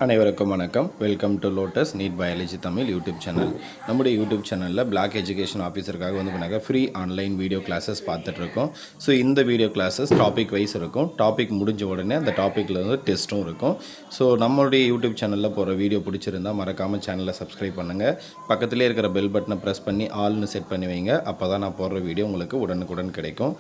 அனைவருக்கும் வணக்கம். Welcome to lotus NEET biology Tamil YouTube channel. நம்முடைய யூடியூப் சேனலில் பிளாக் எஜுகேஷன் ஆஃபீஸருக்காக பண்ணாங்க ஃப்ரீ ஆன்லைன் வீடியோ கிளாஸஸ் பார்த்துட்ருக்கோம். ஸோ இந்த வீடியோ கிளாஸஸ் டாபிக் வைஸ் இருக்கும். டாபிக் முடிஞ்ச உடனே அந்த டாப்பிக்கில் டெஸ்ட்டும் இருக்கும். ஸோ நம்மளுடைய யூடியூப் சேனலில் போகிற வீடியோ பிடிச்சிருந்தால் மறக்காமல் சேனலை சப்ஸ்கிரைப் பண்ணுங்கள். பக்கத்துலேயே இருக்கிற பெல் பட்டனை ப்ரெஸ் பண்ணி ஆல்னு செட் பண்ணி வைங்க. அப்போ தான் நான் போடுற வீடியோ உங்களுக்கு உடனுக்குடன் கிடைக்கும்.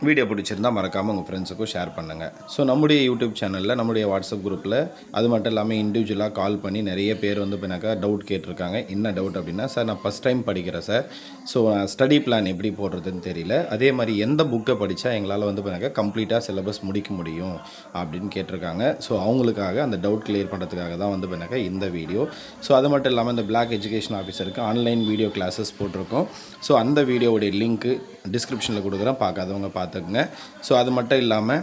வீடியோ பிடிச்சிருந்தால் மறக்காமல் உங்கள் ஃப்ரெண்ட்ஸுக்கும் ஷேர் பண்ணுங்கள். ஸோ நம்முடைய யூடியூப் சேனலில் நம்முடைய வாட்ஸ்அப் குரூப்பில் அது மட்டும் இல்லாமல் இண்டிவிஜுவலாக கால் பண்ணி நிறைய பேர் பின்னாக்கா டவுட் கேட்டிருக்காங்க. என்ன டவுட் அப்படின்னா, சார் நான் ஃபஸ்ட் டைம் படிக்கிறேன் சார், ஸோ ஸ்டடி பிளான் எப்படி போடுறதுன்னு தெரியல, அதே மாதிரி எந்த புக்கை படித்தா எங்களால் பின்னாக்கா கம்ப்ளீட்டாக சிலபஸ் முடிக்க முடியும் அப்படின்னு கேட்டிருக்காங்க. ஸோ அவங்களுக்காக அந்த டவுட் கிளியர் பண்ணுறதுக்காக தான் பின்னாக்கா இந்த வீடியோ. ஸோ அது மட்டும் இல்லாமல் இந்த பிளாக் எஜுகேஷன் ஆஃபீஸருக்கு ஆன்லைன் வீடியோ கிளாஸஸ் போட்டிருக்கோம். ஸோ அந்த வீடியோவுடைய லிங்க்கு டிஸ்கிரிப்ஷனில் கொடுக்குறேன், பார்க்காதவங்க பார்த்துக்குங்க. ஸோ அது மட்டும் இல்லாமல்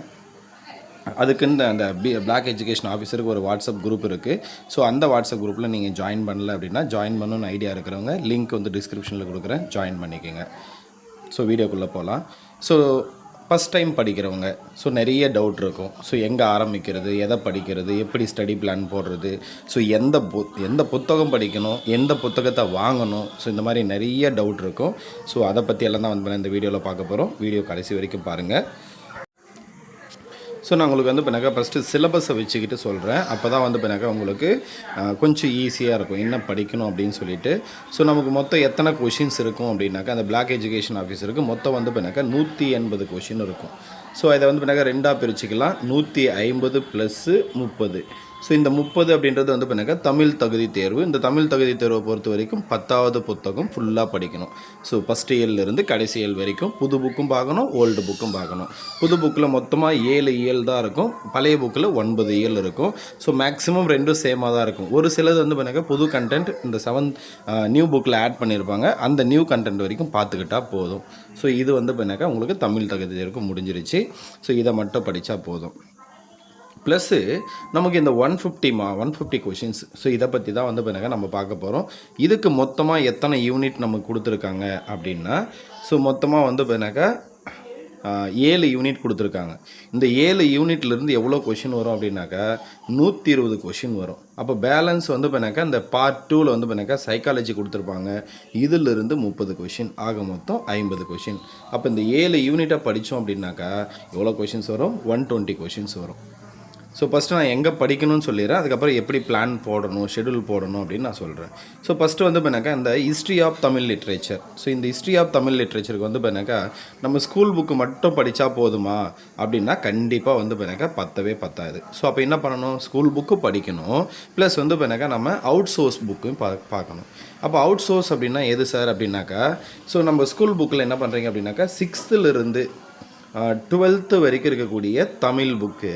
அதுக்குன்னு அந்த பிளாக் எஜுகேஷன் ஆஃபீஸருக்கு ஒரு வாட்ஸ்அப் குரூப் இருக்குது. ஸோ அந்த வாட்ஸ்அப் குரூப்பில் நீங்கள் ஜாயின் பண்ணல அப்படின்னா ஜாயின் பண்ணணும்னு ஐடியா இருக்கிறவங்க லிங்க் டிஸ்கிரிப்ஷனில் கொடுக்குறேன், ஜாயின் பண்ணிக்கோங்க. ஸோ வீடியோக்குள்ளே போகலாம். ஸோ ஃபஸ்ட் டைம் படிக்கிறவங்க ஸோ நிறைய டவுட் இருக்கும். ஸோ எங்கே ஆரம்பிக்கிறது, எதை படிக்கிறது, எப்படி ஸ்டடி பிளான் போடுறது, ஸோ எந்த புத்தகம் படிக்கணும், எந்த புத்தகத்தை வாங்கணும், ஸோ இந்த மாதிரி நிறைய டவுட் இருக்கும். ஸோ அதை பற்றி எல்லாம் தான் இந்த வீடியோவில் பார்க்க போகிறோம். வீடியோ கடைசி வரைக்கும் பாருங்கள். ஸோ நான் உங்களுக்கு பின்னாக்கா ஃபஸ்ட்டு சிலபஸை வச்சுக்கிட்டு சொல்கிறேன். அப்போ தான் பின்னாக்கா உங்களுக்கு கொஞ்சம் ஈஸியாக இருக்கும் என்ன படிக்கணும் அப்படின்னு சொல்லிட்டு. ஸோ நமக்கு மொத்தம் எத்தனை கொஷின்ஸ் இருக்கும் அப்படின்னாக்கா, அந்த பிளாக் எஜுகேஷன் ஆஃபீஸருக்கு மொத்தம் பின்னாக்கா 180 கொஷின் இருக்கும். ஸோ இதை பின்னாக்கா ரெண்டாக பிரிச்சுக்கலாம். 150 + 30. ஸோ இந்த 30 அப்படின்றது பின்னாக்கா தமிழ் தகுதி தேர்வு. இந்த தமிழ் தகுதி தேர்வை பொறுத்த வரைக்கும் 10வது புத்தகம் ஃபுல்லாக படிக்கணும். ஸோ ஃபஸ்ட் இயர்லேருந்து கடைசி இயல் வரைக்கும் புது புக்கும் பார்க்கணும், ஓல்டு புக்கும் பார்க்கணும். புது புக்கில் மொத்தமாக 7 இயல் தான் இருக்கும், பழைய புக்கில் 9 இயல் இருக்கும். ஸோ மேக்ஸிமம் ரெண்டும் சேமாக தான் இருக்கும். ஒரு சிலது பின்னாக்கா புது கண்டென்ட் இந்த 7th நியூ புக்கில் ஆட் பண்ணியிருப்பாங்க. அந்த நியூ கண்டென்ட் வரைக்கும் பார்த்துக்கிட்டால் போதும். ஸோ இது பின்னாக்கா உங்களுக்கு தமிழ் தகுதி தேர்வுக்கு முடிஞ்சிருச்சு. ஸோ இதை மட்டும் படித்தா போதும். ப்ளஸ்ஸு நமக்கு இந்த 150 கொஷின்ஸ். ஸோ இதை பற்றி தான் பின்னாக்கா நம்ம பார்க்க போகிறோம். இதுக்கு மொத்தமாக எத்தனை யூனிட் நமக்கு கொடுத்துருக்காங்க அப்படின்னா, ஸோ மொத்தமாக பின்னாக்கா 7 யூனிட் கொடுத்துருக்காங்க. இந்த 7 யூனிட்லேருந்து எவ்வளோ கொஷின் வரும் அப்படின்னாக்கா 120 கொஷின் வரும். அப்போ பேலன்ஸ் பின்னாக்கா இந்த பார்ட் 2ல் பின்னாக்கா சைக்காலஜி கொடுத்துருப்பாங்க. இதிலிருந்து 30 கொஷின், ஆக மொத்தம் 50 கொஷின். அப்போ இந்த 7 யூனிட்டை படித்தோம் அப்படின்னாக்கா எவ்வளோ கொஷின்ஸ் வரும்? 120 கொஷின்ஸ் வரும். ஸோ ஃபஸ்ட்டு நான் எங்கே படிக்கணும்னு சொல்லிடுறேன், அதுக்கப்புறம் எப்படி பிளான் போடணும், ஷெடியூல் போடணும் அப்படின்னு நான் சொல்கிறேன். ஸோ ஃபஸ்ட்டு பின்னாக்கா இந்த history of Tamil literature. So இந்த ஹிஸ்ட்ரி ஆஃப் தமிழ் லிட்ரேச்சருக்கு பின்னாக்கா நம்ம ஸ்கூல் புக்கு மட்டும் படித்தா போதுமா அப்படின்னா கண்டிப்பாக பின்னாக்கா பத்தாது. ஸோ அப்போ என்ன பண்ணணும்? ஸ்கூல் புக்கு படிக்கணும், ப்ளஸ் பின்னாக்கா நம்ம அவுட் சோர்ஸ் புக்கும் பார்க்கணும். அப்போ அவுட் சோர்ஸ் அப்படின்னா எது சார் அப்படின்னாக்கா, ஸோ நம்ம ஸ்கூல் புக்கில் என்ன பண்ணுறீங்க அப்படின்னாக்கா 6th to 12th வரைக்கும் இருக்கக்கூடிய தமிழ் புக்கு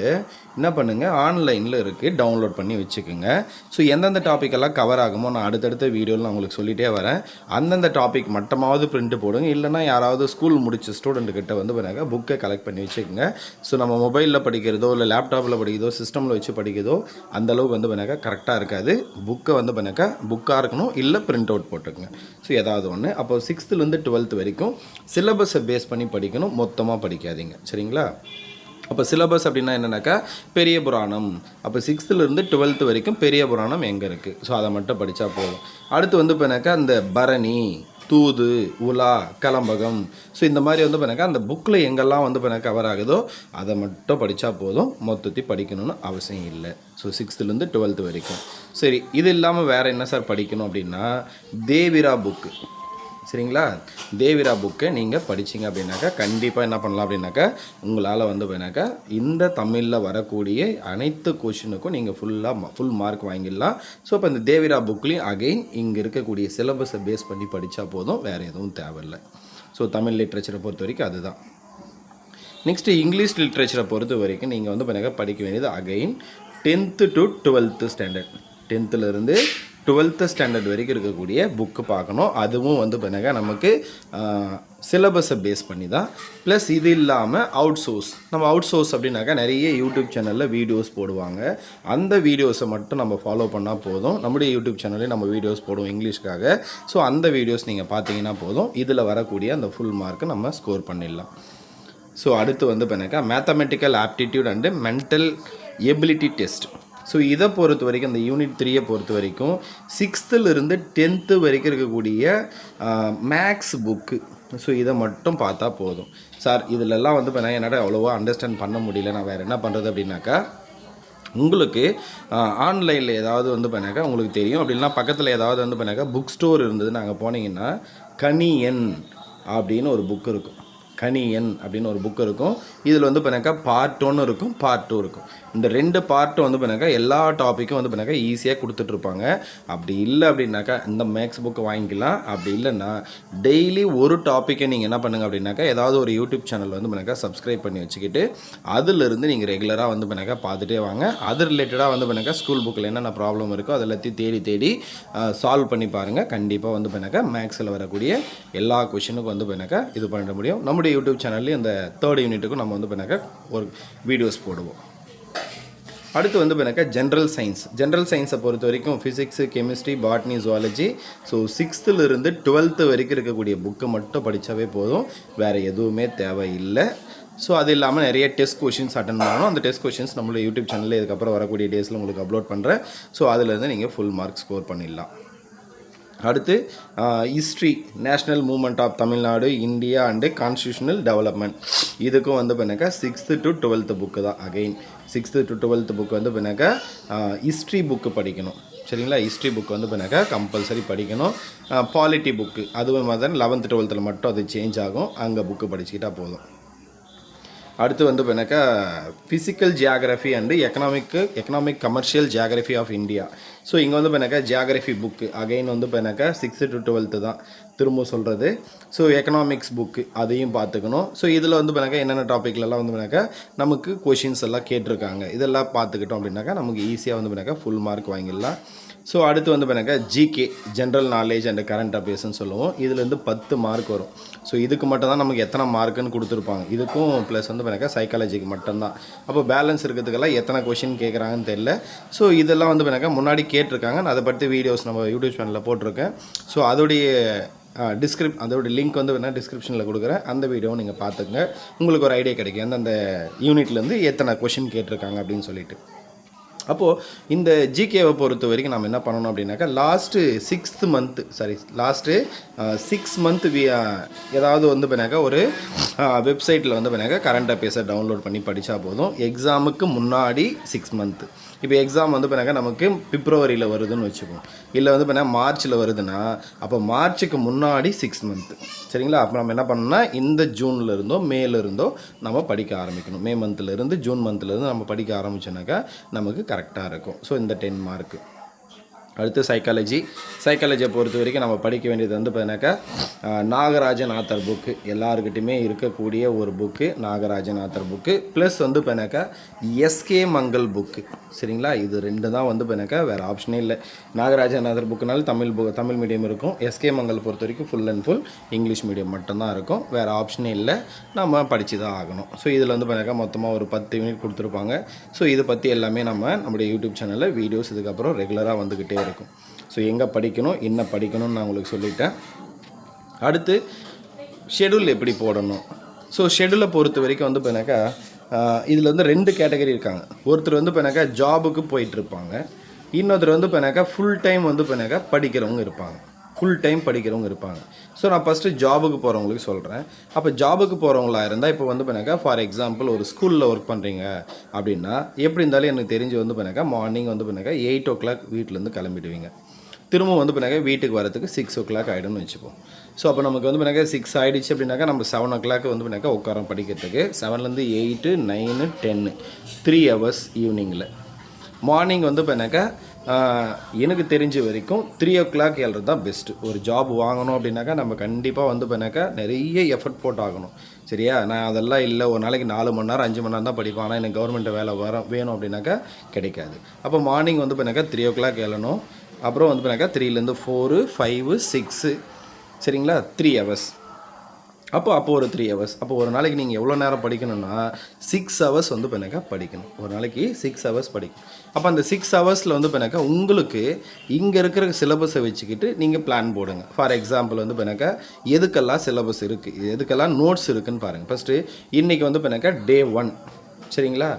என்ன பண்ணுங்கள், ஆன்லைனில் இருக்குது, டவுன்லோட் பண்ணி வச்சுக்கோங்க. ஸோ எந்தெந்த டாப்பிக்கெல்லாம் கவர் ஆகுமோ நான் அடுத்தடுத்த வீடியோவில் நான் உங்களுக்கு சொல்லிகிட்டே வரேன். அந்தந்த டாபிக் மட்டுமாவது பிரிண்ட்டு போடுங்க. இல்லைனா யாராவது ஸ்கூல் முடிச்ச ஸ்டூடெண்ட்டுக்கிட்ட பண்ணாங்க புக்கை கலெக்ட் பண்ணி வச்சுக்கோங்க. ஸோ நம்ம மொபைலில் படிக்கிறதோ இல்லை லேப்டாப்பில் படிக்கிறதோ சிஸ்டமில் வச்சு படிக்கிறதோ அந்தளவுக்கு பண்ணாக்கா கரெக்டாக இருக்காது. புக்கை பண்ணாக்கா புக்காக இருக்கணும், இல்லை பிரிண்ட் அவுட் போட்டுக்குங்க. ஸோ ஏதாவது ஒன்று. அப்போ 6th to 12th வரைக்கும் சிலபஸை பேஸ் பண்ணி படிக்கணும், மொத்தமாக படிக்காதீங்க, சரிங்களா? அப்போ சிலபஸ் அப்படின்னா என்னென்னாக்கா பெரிய புராணம். அப்போ 6th to 12th வரைக்கும் பெரிய புராணம் எங்கே இருக்குது, ஸோ அதை மட்டும் படித்தா போதும். அடுத்து பண்ணாக்கா இந்த பரணி, தூது, உலா, கலம்பகம், ஸோ இந்த மாதிரி பண்ணாக்கா அந்த புக்கில் எங்கெல்லாம் பண்ணாக்கா கவர் ஆகுதோ அதை மட்டும் படித்தா போதும், மொத்தத்தை படிக்கணும்னு அவசியம் இல்லை. ஸோ 6th to 12th வரைக்கும். சரி, இது இல்லாமல் வேறு என்ன சார் படிக்கணும் அப்படின்னா தேவிரா புக்கு, சரிங்களா? தேவிரா புக்கை நீங்கள் படிச்சிங்க அப்படின்னாக்கா கண்டிப்பாக என்ன பண்ணலாம் அப்படின்னாக்கா உங்களால் பண்ணாக்கா இந்த தமிழில் வரக்கூடிய அனைத்து கொஷினுக்கும் நீங்கள் ஃபுல் மார்க் வாங்கிடலாம். ஸோ இப்போ இந்த தேவிரா புக்லேயும் அகெயின் இங்கே இருக்கக்கூடிய சிலபஸை பேஸ் பண்ணி படித்தா போதும், வேறு எதுவும் தேவையில்லை. ஸோ தமிழ் லிட்ரேச்சரை பொறுத்த வரைக்கும் அதுதான். நெக்ஸ்ட்டு இங்கிலீஷ் லிட்ரேச்சரை பொறுத்த வரைக்கும் நீங்கள் பண்ணாக்கா படிக்க வேண்டியது again 10th to 12th standard. 10th to 12th standard வரைக்கும் இருக்கக்கூடிய புக்கு பார்க்கணும். அதுவும் பண்ணாக்கா நமக்கு சிலபஸை பேஸ் பண்ணி தான். ப்ளஸ் இது இல்லாமல் அவுட் சோர்ஸ். நம்ம அவுட் சோர்ஸ் அப்படின்னாக்கா நிறைய யூடியூப் சேனலில் வீடியோஸ் போடுவாங்க. அந்த வீடியோஸை மட்டும் நம்ம ஃபாலோ பண்ணால் போதும். நம்முடைய யூடியூப் சேனல்லே நம்ம வீடியோஸ் போடுவோம் இங்கிலீஷ்க்காக. ஸோ அந்த வீடியோஸ் நீங்கள் பார்த்தீங்கன்னா போதும், இதில் வரக்கூடிய அந்த ஃபுல் மார்க்கை நம்ம ஸ்கோர் பண்ணிடலாம். ஸோ அடுத்து பண்ணாக்கா mathematical aptitude and mental ability test. So இதை பொறுத்த வரைக்கும் அந்த யூனிட் 3 பொறுத்த வரைக்கும் 6th to 10th வரைக்கும் இருக்கக்கூடிய மேக்ஸ் புக்கு. ஸோ இதை மட்டும் பார்த்தா போதும். சார் இதிலெல்லாம் வந்து இப்போ என்னால் அவ்வளோவா அண்டர்ஸ்டாண்ட் பண்ண முடியல, நான் வேறு என்ன பண்ணுறது அப்படின்னாக்கா, உங்களுக்கு ஆன்லைனில் ஏதாவது வந்து பண்ணாக்கா உங்களுக்கு தெரியும். அப்படின்னா பக்கத்தில் ஏதாவது வந்து பண்ணாக்கா புக் ஸ்டோர் இருந்தது, நாங்கள் போனீங்கன்னா கணியன் அப்படின்னு ஒரு புக் இருக்கும். கணியன் அப்படின்னு ஒரு புக் இருக்கும். இதில் வந்து பண்ணாக்கா பார்ட் 1 இருக்கும், பார்ட் 2 இருக்கும். இந்த 2 பார்ட்டும் வந்து பண்ணாக்கா எல்லா டாப்பிக்கும் வந்து பண்ணாக்கா ஈஸியாக கொடுத்துட்ருப்பாங்க. அப்படி இல்லை அப்படின்னாக்கா இந்த மேக்ஸ் புக்கை வாங்கிக்கலாம். அப்படி இல்லைன்னா டெய்லி ஒரு டாப்பிக்கை நீங்கள் என்ன பண்ணுங்கள் அப்படின்னாக்கா ஏதாவது ஒரு யூடியூப் சேனல் வந்து பண்ணாக்கா சப்ஸ்கிரைப் பண்ணி வச்சுக்கிட்டு அதிலிருந்து நீங்கள் ரெகுலராக வந்து பண்ணாக்கா பார்த்துட்டே வாங்க. அது ரிலேட்டடாக வந்து பண்ணாக்கா ஸ்கூல் புக்கில் என்னென்ன ப்ராப்ளம் இருக்கோ அதை எல்லாத்தையும் தேடி சால்வ் பண்ணி பாருங்கள். கண்டிப்பாக வந்து பண்ணாக்கா மேக்ஸில் வரக்கூடிய எல்லா கொஷினுக்கும் வந்து பண்ணாக்கா இது பண்ண முடியும். நம்முடைய யூடியூப் சேனல்லையும் இந்த 3rd யூனிட்டுக்கும் நம்ம வந்து பண்ணாக்கா ஒரு வீடியோஸ் போடுவோம். அடுத்து வந்து பண்ணாக்கா ஜென்ரல் சயின்ஸை பொறுத்த வரைக்கும் physics, chemistry, botany, zoology. So 6th to 12th வரைக்கும் இருக்கக்கூடிய புக்கு மட்டும் படித்தாவே போதும், வேறு எதுவுமே தேவையில்லை. ஸோ அது இல்லாமல் நிறைய டெஸ்ட் கொஷின்ஸ் அட்டன் பண்ணணும். அந்த டெஸ்ட் கொஷின்ஸ் நம்மளோட யூடியூப் சேனலில் இதுக்கப்புறம் வரக்கூடிய டேஸில் உங்களுக்கு அப்லோட் பண்ணுறேன். ஸோ அதிலேருந்து நீங்கள் ஃபுல் மார்க் ஸ்கோர் பண்ணிடலாம். அடுத்து history, national movement of Tamil Nadu, India and constitutional development. இதுக்கும் வந்து பண்ணாக்கா 6th to 12th புக்கு தான். Again 6th to 12th book வந்து பண்ணாக்கா ஹிஸ்ட்ரி புக்கு படிக்கணும். சரிங்களா, ஹிஸ்ட்ரி புக் வந்து பண்ணாக்கா கம்பல்சரி படிக்கணும். பாலிட்டி புக்கு அதுவும் மாதிரி 11th 12th மட்டும் அது சேஞ்ச் ஆகும், அங்கே புக்கு படிச்சுக்கிட்டா போதும். அடுத்து வந்து பண்ணாக்கா physical geography and economic commercial geography of India. So இங்கே வந்து பண்ணாக்கா ஜியாகிரஃபி புக்கு அகைன் வந்து பண்ணாக்கா 6th to 12th தான் திரும்ப சொல்கிறது. ஸோ எக்கனாமிக்ஸ் புக்கு அதையும் பார்த்துக்கணும். ஸோ இதில் வந்து பண்ணாக்கா என்னென்ன டாப்பிக்லலாம் வந்து பண்ணாக்கா நமக்கு கொஷின்ஸ் எல்லாம் கேட்டிருக்காங்க, இதெல்லாம் பார்த்துக்கிட்டோம் அப்படின்னாக்கா நமக்கு ஈஸியாக வந்து பண்ணாக்கா ஃபுல் மார்க் வாங்கிடலாம். ஸோ அடுத்து வந்து பண்ணாக்கா GK, general knowledge and current அஃபேர்ஸ்னு சொல்லுவோம். இதுலேருந்து 10 மார்க் வரும். ஸோ இதுக்கு மட்டும் தான் நமக்கு எத்தனை மார்க்குன்னு கொடுத்துருப்பாங்க. இதுக்கும் ப்ளஸ் வந்து பண்ணாக்கா சைக்காலஜிக்கு மட்டும்தான். அப்போ பேலன்ஸ் இருக்கிறதுக்கெல்லாம் எத்தனை கொஷின் கேட்குறாங்கன்னு தெரியல. ஸோ இதெல்லாம் வந்து பண்ணாக்கா முன்னாடி கேட்டிருக்காங்க, நான் அதை பற்றி வீடியோஸ் நம்ம யூடியூப் சேனலில் போட்டிருக்கேன். ஸோ அதோடைய அதோட லிங்க் வந்து வேணால் டிஸ்கிரிப்ஷனில் கொடுக்குறேன். அந்த வீடியோவும் நீங்கள் பார்த்துங்க, உங்களுக்கு ஒரு ஐடியா கிடைக்கும் அந்த யூனிட்லேருந்து எத்தனை கொஷின் கேட்டிருக்காங்க அப்படின்னு சொல்லிட்டு. அப்போது இந்த ஜிகேவை பொறுத்த வரைக்கும் நம்ம என்ன பண்ணணும் அப்படின்னாக்கா லாஸ்ட்டு 6 மந்த் ஏதாவது வந்து பண்ணாக்கா ஒரு வெப்சைட்டில் வந்து பண்ணாக்கா கரண்ட் அஃபேர்ஸை டவுன்லோட் பண்ணி படித்தா போதும். எக்ஸாமுக்கு முன்னாடி 6 மந்த்து. இப்போ எக்ஸாம் வந்து பண்ணாக்கா நமக்கு பிப்ரவரியில் வருதுன்னு வச்சுப்போம், இல்லை வந்து பண்ணால் மார்ச்சில் வருதுன்னா அப்போ மார்ச்சுக்கு முன்னாடி 6 மந்த்து. சரிங்களா, அப்போ நம்ம என்ன பண்ணோம்னா இந்த ஜூன்லேருந்தோ மேலேருந்தோ நம்ம படிக்க ஆரம்பிக்கணும். மே மந்த்லேருந்து ஜூன் மந்த்லேருந்து நம்ம படிக்க ஆரம்பிச்சோன்னாக்கா நமக்கு கரெக்டாக இருக்கும். ஸோ இந்த 10 மார்க்கு. அடுத்து சைக்காலஜியை பொறுத்த வரைக்கும் நம்ம படிக்க வேண்டியது வந்து பார்த்தீங்கன்னாக்கா நாகராஜன் ஆத்தர் புக்கு, எல்லாருக்கிட்டையுமே இருக்கக்கூடிய ஒரு book Nagarajan author book. Plus வந்து பார்த்தீங்கன்னாக்கா எஸ்கே மங்கள் புக்கு. சரிங்களா, இது 2 தான் வந்து பார்த்தீங்கன்னாக்கா வேறு ஆப்ஷனே இல்லை. நாகராஜன் ஆத்தர் புக்குனாலும் தமிழ் மீடியம் இருக்கும். எஸ்கே மங்கள் பொறுத்த வரைக்கும் full and full English medium மட்டும்தான் இருக்கும், வேறு ஆப்ஷனே இல்லை, நம்ம படித்து தான் ஆகணும். ஸோ இதில் வந்து பார்த்தீங்கன்னாக்கா மொத்தமாக ஒரு 10 யூனிட் கொடுத்துருப்பாங்க. ஸோ இதை பற்றி எல்லாமே நம்மளுடைய யூடியூப் சேனலில் வீடியோஸ் இதுக்கப்புறம் ரெகுலராக வந்துக்கிட்டே இருக்கும். ஸோ எங்கே படிக்கணும் என்ன படிக்கணும்னு நான் உங்களுக்கு சொல்லிட்டேன். அடுத்து ஷெடியூல் எப்படி போடணும். ஸோ ஷெடியூலை பொறுத்த வரைக்கும் வந்து பார்த்தீங்கன்னாக்கா இதில் வந்து 2 கேட்டகரி இருக்காங்க. ஒருத்தர் வந்து பார்த்தீங்கன்னாக்கா ஜாபுக்கு போயிட்டுருப்பாங்க, இன்னொருத்தர் வந்து பார்த்தீங்கன்னாக்கா ஃபுல் டைம் வந்து பார்த்தீங்கன்னாக்கா படிக்கிறவங்க இருப்பாங்க. ஸோ நான் ஃபஸ்ட்டு ஜாபுக்கு போகிறவங்களுக்கு சொல்கிறேன். அப்போ ஜாபுக்கு போகிறவங்களா இருந்தால் இப்போ வந்து பண்ணாக்கா ஃபார் எக்ஸாம்பிள் ஒரு ஸ்கூலில் ஒர்க் பண்ணுறீங்க அப்படின்னா எப்படி இருந்தாலும் எனக்கு தெரிஞ்சு வந்து பண்ணாக்கா மார்னிங் வந்து பண்ணாக்கா 8 o'clock வீட்டிலேருந்து கிளம்பிடுவீங்க. திரும்ப வந்து பண்ணாக்கா வீட்டுக்கு வரதுக்கு 6 o'clock ஆகிடும்னு வச்சுப்போம். ஸோ அப்போ நமக்கு வந்து பண்ணாக்கா 6 ஆகிடுச்சு அப்படின்னாக்கா நம்ம 7 o'clock வந்து பண்ணாக்கா உட்காரோம் படிக்கிறதுக்கு. 7லேருந்து 8, 9, 10 3 hours ஈவினிங்கில். மார்னிங் வந்து பண்ணாக்கா எனக்கு தெரிஞ்ச வரைக்கும் 3 o'clock எழுறது தான் பெஸ்ட்டு. ஒரு ஜாப் வாங்கணும் அப்படின்னாக்கா நம்ம கண்டிப்பாக வந்து பண்ணாக்கா நிறைய எஃபர்ட் போட்டாகணும். சரியா, நான் அதெல்லாம் இல்லை, ஒரு நாளைக்கு 4 மணி நேரம் 5 மணி நேரம் தான் படிப்பேன், ஆனால் எனக்கு கவர்மெண்ட் வேலை வேணும் அப்படின்னாக்கா கிடைக்காது. அப்போ மார்னிங் வந்து பண்ணாக்கா 3 o'clock எழணும். அப்புறம் வந்து பண்ணாக்கா 3லேருந்து 4, 5, 6 சரிங்களா 3 hours. அப்போ ஒரு 3 hours. அப்போ ஒரு நாளைக்கு நீங்கள் எவ்வளோ நேரம் படிக்கணும்னா 6 hours வந்து பண்ணாக்கா படிக்கணும். ஒரு நாளைக்கு 6 hours படிக்கணும். அப்போ அந்த 6 ஹவர்ஸில் வந்து பண்ணாக்கா உங்களுக்கு இங்கே இருக்கிற சிலபஸை வச்சுக்கிட்டு நீங்கள் பிளான் போடுங்க. ஃபார் எக்ஸாம்பிள் வந்து பண்ணாக்கா எதுக்கெல்லாம் சிலபஸ் இருக்குது, எதுக்கெல்லாம் நோட்ஸ் இருக்குதுன்னு பாருங்கள். ஃபஸ்ட்டு இன்றைக்கி வந்து பண்ணாக்கா Day 1 சரிங்களா?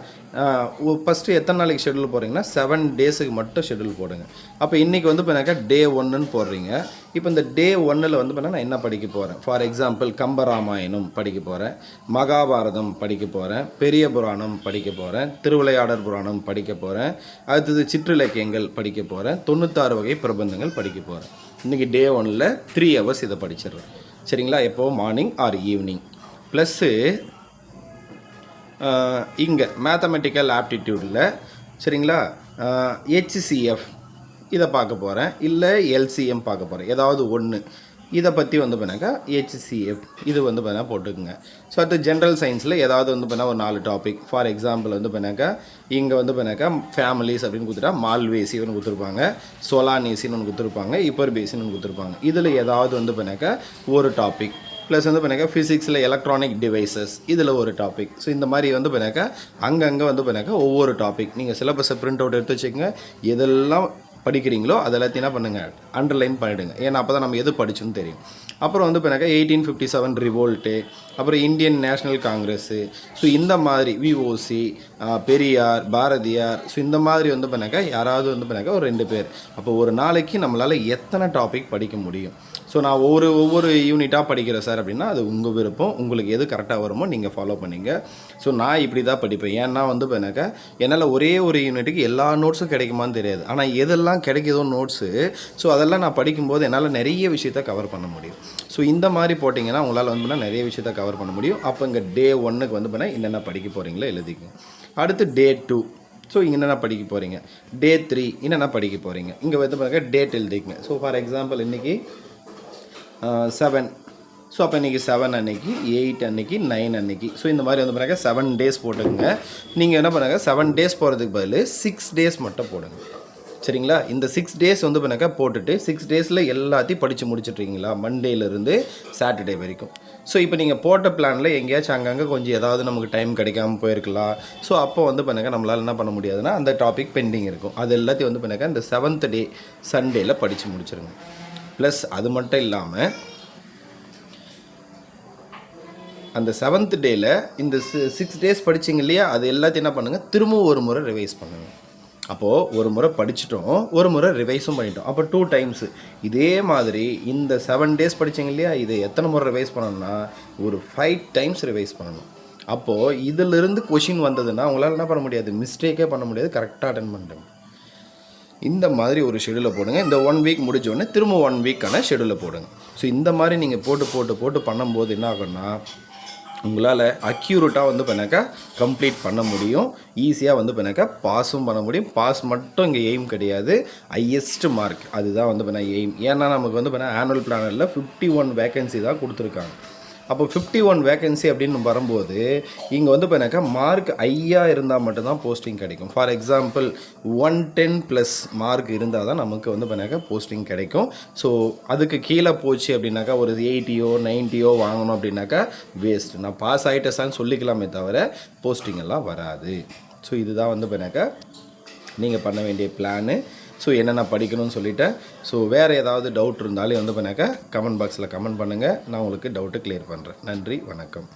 ஃபஸ்ட்டு எத்தனை நாளைக்கு ஷெட்யூல் போடுறீங்கன்னா 7 டேஸுக்கு மட்டும் ஷெட்யூல் போடுங்க. அப்போ இன்றைக்கி வந்து பார்த்தீங்கன்னாக்கா டே 1ன்னு போடுறீங்க. இப்போ இந்த டே 1ல் வந்து பார்த்தீங்கன்னா நான் என்ன படிக்க போகிறேன், ஃபார் எக்ஸாம்பிள் கம்பராமாயணம் படிக்க போகிறேன், மகாபாரதம் படிக்க போகிறேன், பெரிய புராணம் படிக்க போகிறேன், திருவிளையாடற் புராணம் படிக்க போகிறேன், அடுத்தது சிற்றிலக்கியங்கள் படிக்க போகிறேன், 96 வகை பிரபந்தங்கள் படிக்க போகிறேன். இன்றைக்கி டே 1ல் 3 ஹவர்ஸ் இதை படிச்சிடுறேன். சரிங்களா? எப்போது மார்னிங் ஆர் ஈவினிங். ப்ளஸ்ஸு இங்கே மேத்தமெட்டிக்கல் ஆப்டிடியூடில் சரிங்களா HCF இதை பார்க்க போகிறேன், இல்லை LCM பார்க்க போகிறேன், ஏதாவது ஒன்று. இதை பற்றி வந்து பண்ணாக்கா HCF இது வந்து பண்ணால் போட்டுக்குங்க. ஸோ அடுத்து ஜென்ரல் சயின்ஸில் ஏதாவது வந்து பண்ணால் ஒரு 4 டாபிக். ஃபார் எக்ஸாம்பிள் வந்து பண்ணாக்கா இங்கே வந்து பண்ணாக்கா ஃபேமிலிஸ் அப்படின்னு கொடுத்துட்டா மால்வேசி ஒன்று கொடுத்துருப்பாங்க, சோலானேசின்னு ஒன்று கொடுத்துருப்பாங்க, இப்பர்பேசின்னு ஒன்று கொடுத்துருப்பாங்க. இதில் ஏதாவது வந்து பண்ணாக்கா ஒரு டாபிக். ப்ளஸ் வந்து பண்ணாக்கா ஃபிசிக்ஸில் எலக்ட்ரானிக் டிவைசஸ் இதில் ஒரு டாபிக். ஸோ இந்த மாதிரி வந்து பண்ணாக்கா அங்கங்கே வந்து பண்ணாக்கா ஒவ்வொரு டாபிக் நீங்கள் சிலபஸை பிரிண்ட் அவுட் எடுத்து வச்சுக்கோங்க. எதெல்லாம் படிக்கிறீங்களோ அதெல்லாத்தையும் என்ன பண்ணுங்கள், அண்டர்லைன் பண்ணிவிடுங்க. ஏன்னா அப்போ தான் நம்ம எது படிச்சுன்னு தெரியும். அப்புறம் வந்து பண்ணாக்கா 1857 ரிவோல்ட்டு, அப்புறம் இந்தியன் நேஷ்னல் காங்கிரஸ்ஸு, ஸோ இந்த மாதிரி VOC, பெரியார், பாரதியார், ஸோ இந்த மாதிரி வந்து பண்ணாக்கா யாராவது வந்து பண்ணாக்கா ஒரு 2 பேர். அப்போ ஒரு நாளைக்கு நம்மளால் எத்தனை டாபிக் படிக்க முடியும்? ஸோ நான் ஒவ்வொரு யூனிட்டாக படிக்கிறேன் சார் அப்படின்னா அது உங்கள் விருப்பம். உங்களுக்கு எது கரெக்டாக வருமோ நீங்கள் ஃபாலோ பண்ணிங்க. ஸோ நான் இப்படி தான் படிப்பேன். ஏன்னா வந்து பண்ணாக்கா என்னால் ஒரே ஒரு யூனிட்டுக்கு எல்லா நோட்ஸும் கிடைக்குமான்னு தெரியாது. ஆனால் எதெல்லாம் கிடைக்குதோ நோட்ஸு, ஸோ அதெல்லாம் நான் படிக்கும்போது என்னால் நிறைய விஷயத்தை கவர் பண்ண முடியும். ஸோ இந்த மாதிரி போட்டிங்கன்னா உங்களால் வந்து பண்ணால் நிறைய விஷயத்தை கவர் பண்ண முடியும். அப்போ இங்கே டே 1க்கு வந்து பண்ணால் என்னென்ன படிக்க போகிறீங்களோ எழுதிக்கங்க. அடுத்து டே 2, ஸோ இங்கே என்னென்ன படிக்க போகிறீங்க. டே 3 என்னென்ன படிக்க போகிறீங்க. இங்கே வந்து பண்ணாக்கா டேட் எழுதிக்கங்க. ஸோ ஃபார் எக்ஸாம்பிள் இன்றைக்கி 7, ஸோ அப்போ இன்றைக்கி 7 அன்னைக்கு, 8 அன்னைக்கு, 9 அன்னைக்கு, ஸோ இந்த மாதிரி வந்து பண்ணாக்கா 7 டேஸ் போட்டுங்க. நீங்கள் என்ன பண்ணாங்க 7 டேஸ் போகிறதுக்கு பதில் 6 டேஸ் மட்டும் போடுங்க. சரிங்களா? இந்த 6 டேஸ் வந்து பண்ணாக்கா போட்டுட்டு 6 டேஸில் எல்லாத்தையும் படித்து முடிச்சுட்ருக்கீங்களா மண்டேலேருந்து சாட்டர்டே வரைக்கும். ஸோ இப்போ நீங்கள் போட்ட பிளானில் எங்கேயாச்சும் அங்கங்கே கொஞ்சம் ஏதாவது நமக்கு டைம் கிடைக்காம போயிருக்கலாம். ஸோ அப்போ வந்து பண்ணாக்கா நம்மளால் என்ன பண்ண முடியாதுன்னா அந்த டாபிக் பெண்டிங் இருக்கும். அது எல்லாத்தையும் வந்து பண்ணாக்கா இந்த 7th டே சண்டேயில் படித்து முடிச்சிருங்க. ப்ளஸ் அது மட்டும் இல்லாமல் அந்த 7th டேயில் இந்த 6 டேஸ் படிச்சிங்க இல்லையா, அது எல்லாத்தையும் என்ன பண்ணுங்கள், திரும்பவும் ஒரு முறை ரிவைஸ் பண்ணுங்கள். அப்போது ஒரு முறை படிச்சிட்டோம், ஒரு முறை ரிவைஸும் பண்ணிட்டோம். அப்போ 2 டைம்ஸு. இதே மாதிரி இந்த 7 டேஸ் படிச்சிங்க இல்லையா, இதை எத்தனை முறை ரிவைஸ் பண்ணணும்னா ஒரு 5 டைம்ஸ் ரிவைஸ் பண்ணணும். அப்போது இதிலிருந்து கொஷின் வந்ததுன்னா உங்களால் என்ன பண்ண முடியாது, மிஸ்டேக்கே பண்ண முடியாது, கரெக்டாக அட்டென்ட் பண்ணிட்டோம். இந்த மாதிரி ஒரு ஷெடியூலை போடுங்க. இந்த 1 வீக் முடிஞ்சோடனே திரும்ப 1 வீக்கான ஷெடியூலை போடுங்க. ஸோ இந்த மாதிரி நீங்கள் போட்டு பண்ணும்போது என்ன ஆகும்னா உங்களால் அக்யூரேட்டாக வந்து பண்ணாக்கா கம்ப்ளீட் பண்ண முடியும். ஈஸியாக வந்து பண்ணாக்கா பாஸும் பண்ண முடியும். பாஸ் மட்டும் இங்கே எய்ம் கிடையாது, ஹையஸ்ட் மார்க் அதுதான் வந்து பண்ண எய்ம். ஏன்னா நமக்கு வந்து பண்ண ஆனுவல் பிளானரில் 51 வேகன்சி தான் கொடுத்துருக்காங்க. அப்போ 51 வேகன்சி அப்படின்னு வரும்போது இங்கே வந்து பண்ணாக்கா மார்க் ஹையாக இருந்தால் மட்டும்தான் போஸ்டிங் கிடைக்கும். ஃபார் எக்ஸாம்பிள் 110+ மார்க் இருந்தால் தான் நமக்கு வந்து பண்ணாக்கா போஸ்டிங் கிடைக்கும். ஸோ அதுக்கு கீழே போச்சு அப்படின்னாக்கா ஒரு 80யோ 90யோ வாங்கணும் அப்படின்னாக்கா வேஸ்ட். நான் பாஸ் ஆகிட்டேசான்னு சொல்லிக்கலாமே தவிர போஸ்டிங் எல்லாம் வராது. ஸோ இதுதான் வந்து பண்ணாக்கா நீங்கள் பண்ண வேண்டிய பிளானு. ஸோ என்னென்ன படிக்கணும்னு சொல்லிட்டேன். ஸோ வேறு ஏதாவது டவுட் இருந்தாலும் வந்து பண்ணாக்கா கமெண்ட் பாக்ஸில் கமெண்ட் பண்ணுங்கள். நான் உங்களுக்கு டவுட்டு கிளியர் பண்ணுறேன். நன்றி, வணக்கம்.